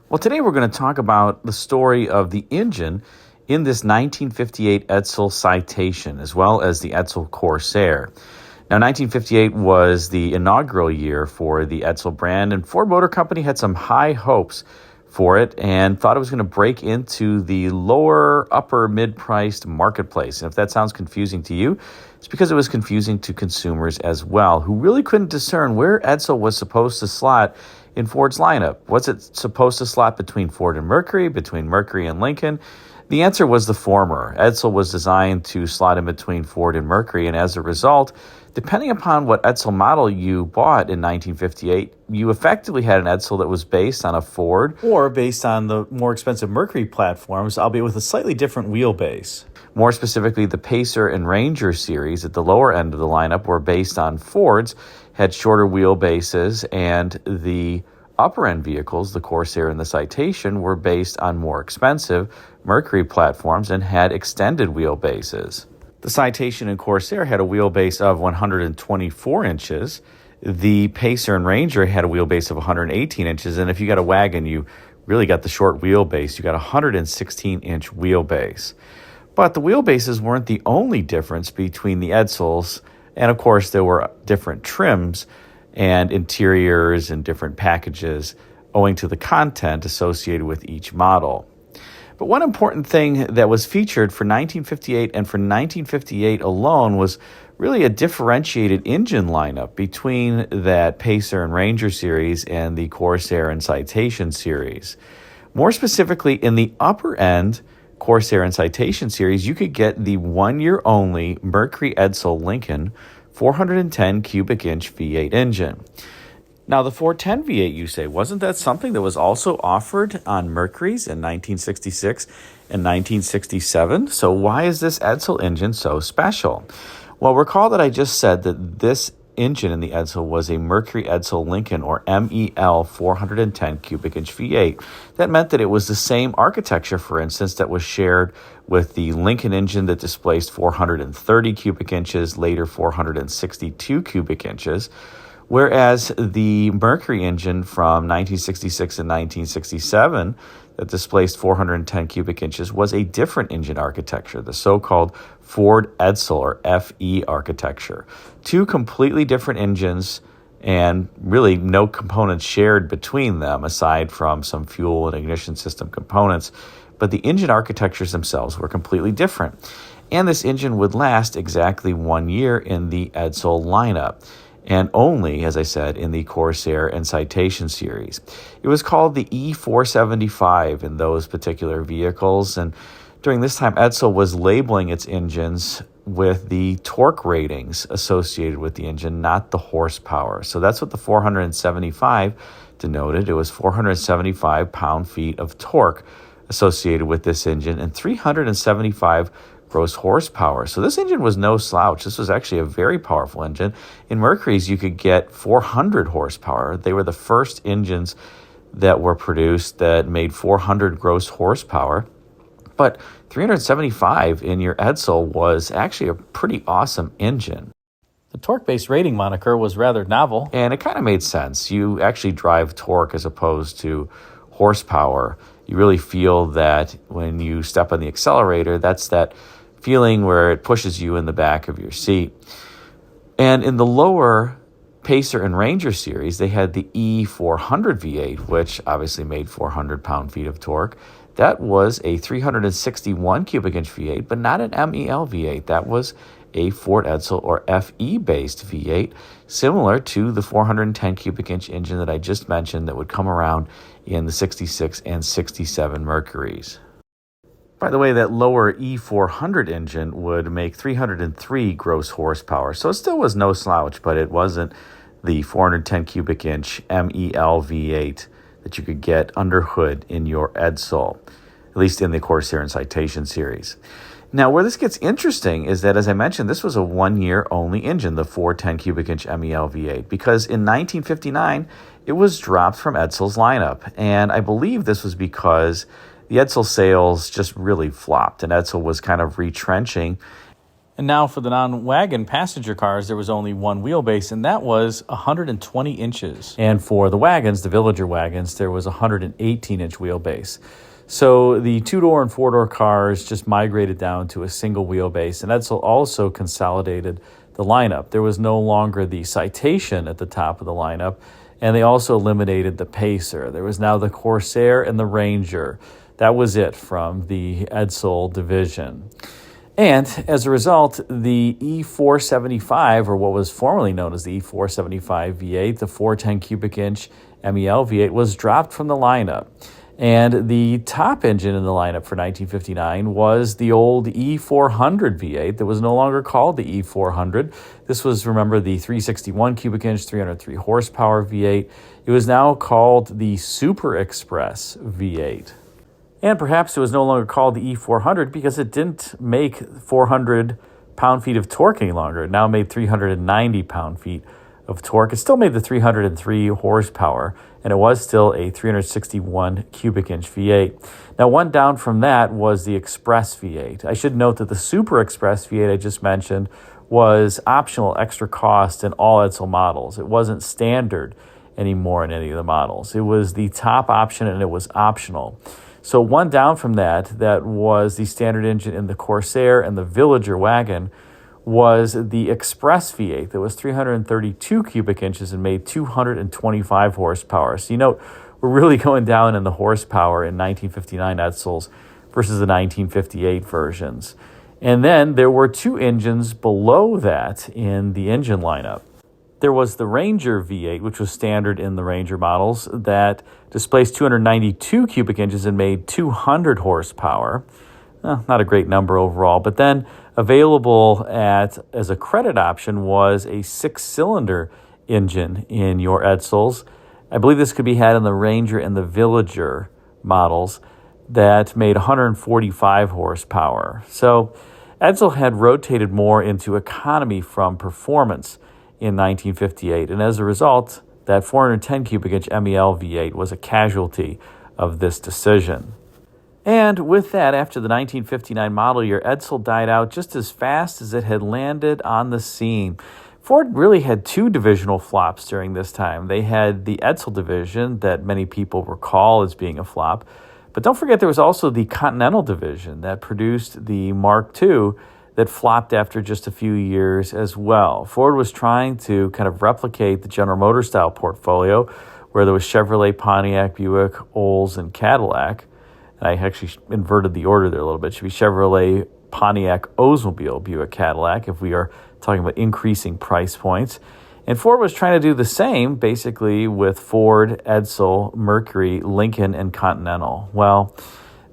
Well, today we're going to talk about the story of the engine in this 1958 Edsel Citation, as well as the Edsel Corsair. Now, 1958 was the inaugural year for the Edsel brand, and Ford Motor Company had some high hopes for it and thought it was going to break into the lower, upper, mid-priced marketplace. And if that sounds confusing to you, it's because it was confusing to consumers as well, who really couldn't discern where Edsel was supposed to slot in Ford's lineup. Was it supposed to slot between Ford and Mercury, between Mercury and Lincoln? The answer was the former. Edsel was designed to slot in between Ford and Mercury, and as a result, depending upon what Edsel model you bought in 1958, you effectively had an Edsel that was based on a Ford or based on the more expensive Mercury platforms, albeit with a slightly different wheelbase. More specifically, the Pacer and Ranger series at the lower end of the lineup were based on Fords, had shorter wheelbases, and the upper-end vehicles, the Corsair and the Citation, were based on more expensive Mercury platforms and had extended wheelbases. The Citation and Corsair had a wheelbase of 124 inches. The Pacer and Ranger had a wheelbase of 118 inches. And if you got a wagon, you really got the short wheelbase. You got a 116-inch wheelbase. But the wheelbases weren't the only difference between the Edsels. And, of course, there were different trims and interiors and different packages owing to the content associated with each model. But one important thing that was featured for 1958 and for 1958 alone was really a differentiated engine lineup between that Pacer and Ranger series and the Corsair and Citation series. More specifically, in the upper end Corsair and Citation series, you could get the 1 year only Mercury Edsel Lincoln 410 cubic inch V8 engine. Now, the 410 V8, you say, wasn't that something that was also offered on Mercury's in 1966 and 1967? So why is this Edsel engine so special? Well, recall that I just said that this engine in the Edsel was a Mercury Edsel Lincoln, or MEL 410 cubic inch V8. That meant that it was the same architecture, for instance, that was shared with the Lincoln engine that displaced 430 cubic inches, later 462 cubic inches, whereas the Mercury engine from 1966 and 1967 that displaced 410 cubic inches was a different engine architecture, the so-called Ford Edsel, or FE architecture. Two completely different engines and really no components shared between them aside from some fuel and ignition system components, but the engine architectures themselves were completely different. And this engine would last exactly 1 year in the Edsel lineup, and only, as I said, in the Corsair and Citation series. It was called the E475 in those particular vehicles, and during this time, Edsel was labeling its engines with the torque ratings associated with the engine, not the horsepower. So that's what the 475 denoted. It was 475 pound-feet of torque associated with this engine and 375 gross horsepower. So this engine was no slouch. This was actually a very powerful engine. In Mercury's, you could get 400 horsepower. They were the first engines that were produced that made 400 gross horsepower. But 375 in your Edsel was actually a pretty awesome engine. The torque-based rating moniker was rather novel. And it kind of made sense. You actually drive torque as opposed to horsepower. You really feel that when you step on the accelerator, that's that feeling where it pushes you in the back of your seat. And in the lower Pacer and Ranger series, they had the E400 V8, which obviously made 400 pound-feet of torque. That was a 361 cubic inch V8, but not an MEL V8. That was a Ford Edsel, or FE-based V8, similar to the 410 cubic inch engine that I just mentioned that would come around in the 66 and 67 Mercuries. By the way, that lower E400 engine would make 303 gross horsepower, so it still was no slouch, but it wasn't the 410 cubic inch MEL V8 that you could get under hood in your Edsel, at least in the Corsair and Citation series. Now, where this gets interesting is that, as I mentioned, this was a 1 year only engine, the 410 cubic inch MEL V8, because in 1959, it was dropped from Edsel's lineup. And I believe this was because the Edsel sales just really flopped, and Edsel was kind of retrenching. And now for the non-wagon passenger cars, there was only one wheelbase, and that was 120 inches. And for the wagons, the Villager wagons, there was a 118-inch wheelbase. So the two-door and four-door cars just migrated down to a single wheelbase, and Edsel also consolidated the lineup. There was no longer the Citation at the top of the lineup, and they also eliminated the Pacer. There was now the Corsair and the Ranger. That was it from the Edsel division. And as a result, the E475, or what was formerly known as the E475 V8, the 410 cubic inch MEL V8, was dropped from the lineup. And the top engine in the lineup for 1959 was the old E400 V8 that was no longer called the E400. This was, remember, the 361 cubic inch, 303 horsepower V8. It was now called the Super Express V8. And perhaps it was no longer called the E400 because it didn't make 400 pound-feet of torque any longer. It now made 390 pound-feet of torque. It still made the 303 horsepower, and it was still a 361 cubic inch V8. Now, one down from that was the Express V8. I should note that the Super Express V8 I just mentioned was optional extra cost in all Edsel models. It wasn't standard anymore in any of the models. It was the top option, and it was optional. So one down from that was the standard engine in the Corsair and the Villager wagon, was the Express V8 that was 332 cubic inches and made 225 horsepower. So you note, we're really going down in the horsepower in 1959 Edsels versus the 1958 versions. And then there were two engines below that in the engine lineup. There was the Ranger V8, which was standard in the Ranger models, that displaced 292 cubic inches and made 200 horsepower. Not a great number overall, but then available as a credit option was a six-cylinder engine in your Edsels. I believe this could be had in the Ranger and the Villager models that made 145 horsepower. So Edsel had rotated more into economy from performance in 1958, and as a result, that 410 cubic inch MEL V8 was a casualty of this decision. And with that, after the 1959 model year, Edsel died out just as fast as it had landed on the scene. Ford really had two divisional flops during this time. They had the Edsel division that many people recall as being a flop, but don't forget there was also the Continental division that produced the Mark II that flopped after just a few years as well. Ford was trying to kind of replicate the General Motors style portfolio where there was Chevrolet, Pontiac, Buick, Olds, and Cadillac. And I actually inverted the order there a little bit. It should be Chevrolet, Pontiac, Oldsmobile, Buick, Cadillac if we are talking about increasing price points. And Ford was trying to do the same basically with Ford, Edsel, Mercury, Lincoln, and Continental. Well,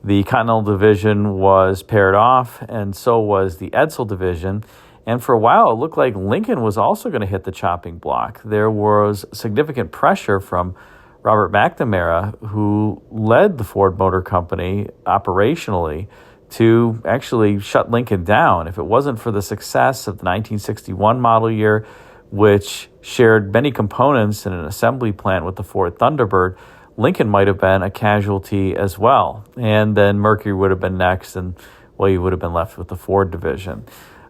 the Continental division was paired off, and so was the Edsel division. And for a while, it looked like Lincoln was also going to hit the chopping block. There was significant pressure from Robert McNamara, who led the Ford Motor Company operationally, to actually shut Lincoln down. If it wasn't for the success of the 1961 model year, which shared many components in an assembly plant with the Ford Thunderbird, Lincoln might have been a casualty as well. And then Mercury would have been next, and, well, you would have been left with the Ford division.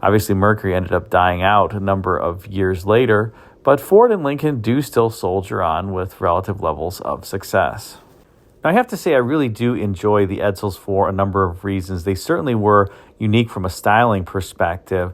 Obviously, Mercury ended up dying out a number of years later, but Ford and Lincoln do still soldier on with relative levels of success. Now, I have to say I really do enjoy the Edsels for a number of reasons. They certainly were unique from a styling perspective.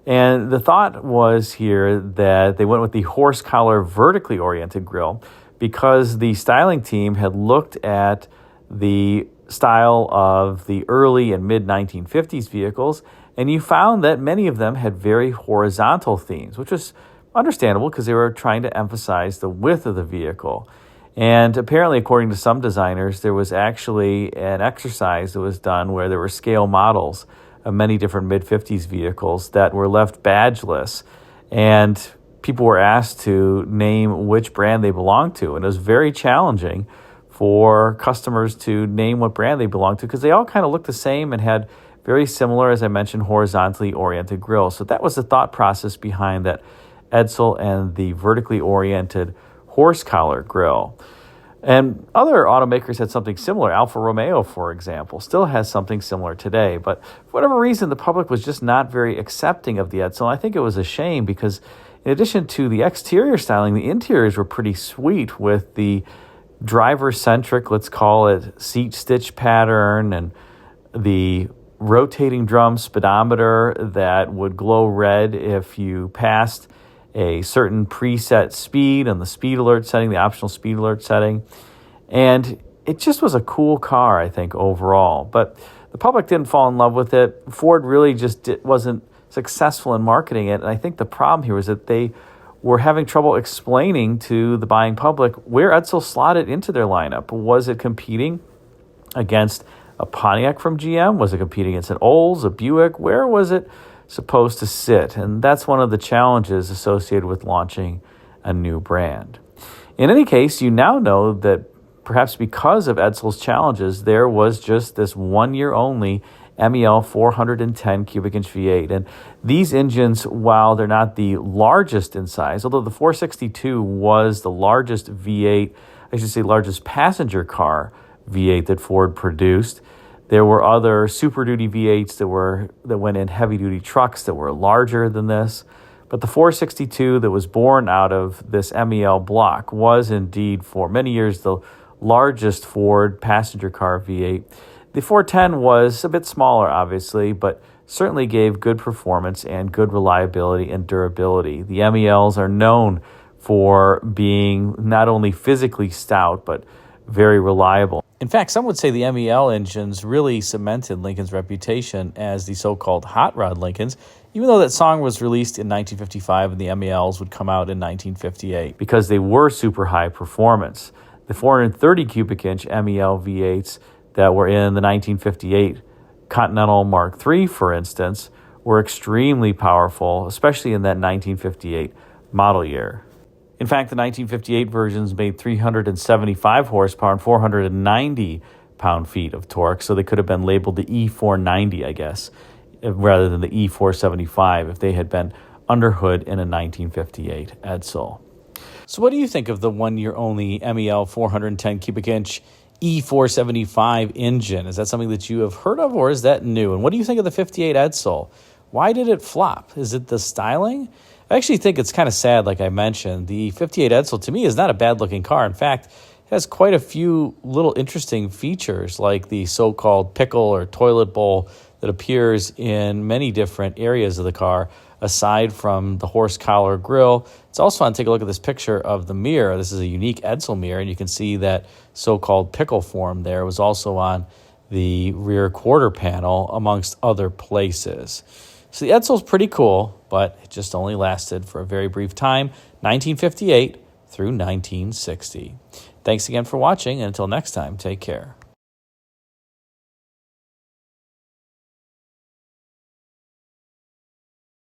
And the thought was here that they went with the horse collar vertically oriented grille because the styling team had looked at the style of the early and mid-1950s vehicles, and you found that many of them had very horizontal themes, which was understandable because they were trying to emphasize the width of the vehicle. And apparently, according to some designers, there was actually an exercise that was done where there were scale models of many different mid-50s vehicles that were left badgeless, and people were asked to name which brand they belonged to. And it was very challenging for customers to name what brand they belonged to because they all kind of looked the same and had very similar, as I mentioned, horizontally oriented grills. So that was the thought process behind that Edsel and the vertically oriented horse collar grill. And other automakers had something similar. Alfa Romeo, for example, still has something similar today. But for whatever reason, the public was just not very accepting of the Edsel. I think it was a shame because in addition to the exterior styling, the interiors were pretty sweet with the driver-centric, let's call it, seat stitch pattern and the rotating drum speedometer that would glow red if you passed a certain preset speed and the speed alert setting, the optional speed alert setting. And it just was a cool car, I think, overall. But the public didn't fall in love with it. Ford really just wasn't successful in marketing it. And I think the problem here was that they were having trouble explaining to the buying public where Edsel slotted into their lineup. Was it competing against a Pontiac from GM? Was it competing against an Olds, a Buick? Where was it supposed to sit? And that's one of the challenges associated with launching a new brand. In any case, you now know that perhaps because of Edsel's challenges, there was just this 1 year only MEL 410 cubic inch V8. And these engines, while they're not the largest in size, although the 462 was the largest V8, I should say largest passenger car V8 that Ford produced, there were other Super Duty V8s that went in heavy-duty trucks that were larger than this. But the 462 that was born out of this MEL block was indeed for many years the largest Ford passenger car V8. The 410 was a bit smaller, obviously, but certainly gave good performance and good reliability and durability. The MELs are known for being not only physically stout, but very reliable. In fact, some would say the MEL engines really cemented Lincoln's reputation as the so-called hot rod Lincolns, even though that song was released in 1955 and the MELs would come out in 1958. Because they were super high performance. The 430 cubic inch MEL V8s that were in the 1958 Continental Mark III, for instance, were extremely powerful, especially in that 1958 model year. In fact, the 1958 versions made 375 horsepower and 490 pound-feet of torque, so they could have been labeled the E490, I guess, rather than the E475 if they had been underhood in a 1958 Edsel. So what do you think of the 1 year only MEL 410 cubic inch E475 engine? Is that something that you have heard of, or is that new? And what do you think of the 58 Edsel? Why did it flop? Is it the styling? I actually think it's kind of sad, like I mentioned. The 58 Edsel, to me, is not a bad-looking car. In fact, it has quite a few little interesting features, like the so-called pickle or toilet bowl that appears in many different areas of the car, aside from the horse collar grille. It's also fun to take a look at this picture of the mirror. This is a unique Edsel mirror, and you can see that so-called pickle form there was also on the rear quarter panel, amongst other places. So the Edsel's pretty cool, but it just only lasted for a very brief time, 1958 through 1960. Thanks again for watching, and until next time, take care.